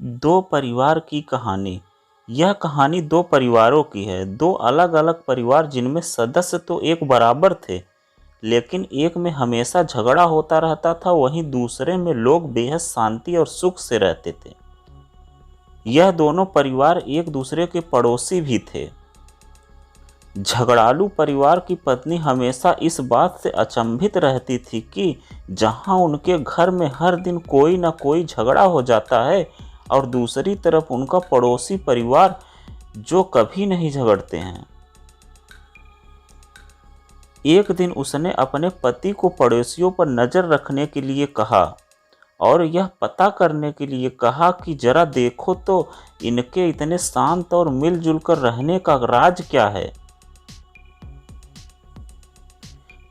दो परिवार की कहानी। यह कहानी दो परिवारों की है। दो अलग अलग परिवार जिनमें सदस्य तो एक बराबर थे, लेकिन एक में हमेशा झगड़ा होता रहता था, वहीं दूसरे में लोग बेहद शांति और सुख से रहते थे। यह दोनों परिवार एक दूसरे के पड़ोसी भी थे। झगड़ालू परिवार की पत्नी हमेशा इस बात से अचंभित रहती थी कि जहां उनके घर में हर दिन कोई न कोई झगड़ा हो जाता है, और दूसरी तरफ उनका पड़ोसी परिवार जो कभी नहीं झगड़ते हैं। एक दिन उसने अपने पति को पड़ोसियों पर नज़र रखने के लिए कहा और यह पता करने के लिए कहा कि जरा देखो तो इनके इतने शांत और मिलजुल कर रहने का राज क्या है।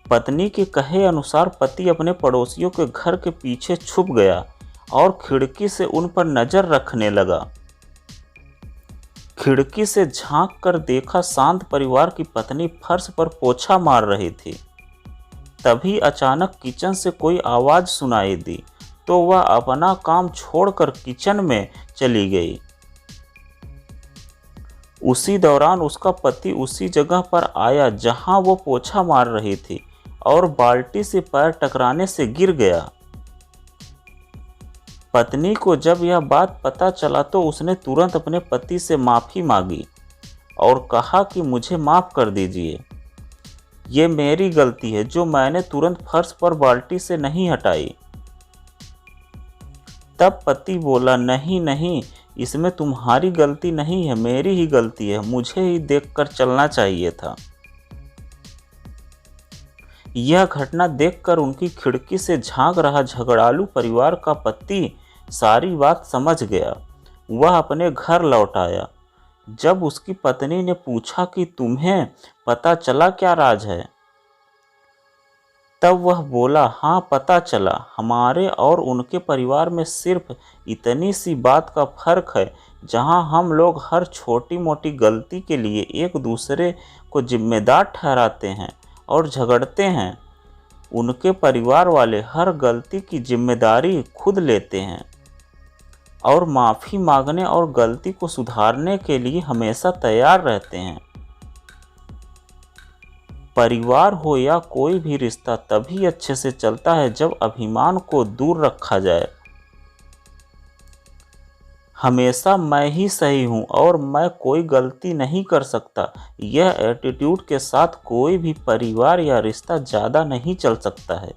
पत्नी के कहे अनुसार पति अपने पड़ोसियों के घर के पीछे छुप गया और खिड़की से उन पर नजर रखने लगा। खिड़की से झांक कर देखा, शांत परिवार की पत्नी फर्श पर पोछा मार रही थी। तभी अचानक किचन से कोई आवाज सुनाई दी तो वह अपना काम छोड़कर किचन में चली गई। उसी दौरान उसका पति उसी जगह पर आया जहां वो पोछा मार रही थी और बाल्टी से पैर टकराने से गिर गया। पत्नी को जब यह बात पता चला तो उसने तुरंत अपने पति से माफ़ी मांगी और कहा कि मुझे माफ़ कर दीजिए, ये मेरी गलती है जो मैंने तुरंत फर्श पर बाल्टी से नहीं हटाई। तब पति बोला, नहीं नहीं, इसमें तुम्हारी गलती नहीं है, मेरी ही गलती है, मुझे ही देखकर चलना चाहिए था। यह घटना देखकर उनकी खिड़की से झांक रहा झगड़ालू परिवार का पति सारी बात समझ गया। वह अपने घर लौट आया। जब उसकी पत्नी ने पूछा कि तुम्हें पता चला क्या राज है, तब वह बोला, हाँ पता चला, हमारे और उनके परिवार में सिर्फ इतनी सी बात का फर्क है, जहाँ हम लोग हर छोटी मोटी गलती के लिए एक दूसरे को जिम्मेदार ठहराते हैं और झगड़ते हैं, उनके परिवार वाले हर गलती की जिम्मेदारी खुद लेते हैं और माफ़ी मांगने और गलती को सुधारने के लिए हमेशा तैयार रहते हैं। परिवार हो या कोई भी रिश्ता तभी अच्छे से चलता है जब अभिमान को दूर रखा जाए। हमेशा मैं ही सही हूँ और मैं कोई गलती नहीं कर सकता, यह एटीट्यूड के साथ कोई भी परिवार या रिश्ता ज़्यादा नहीं चल सकता है।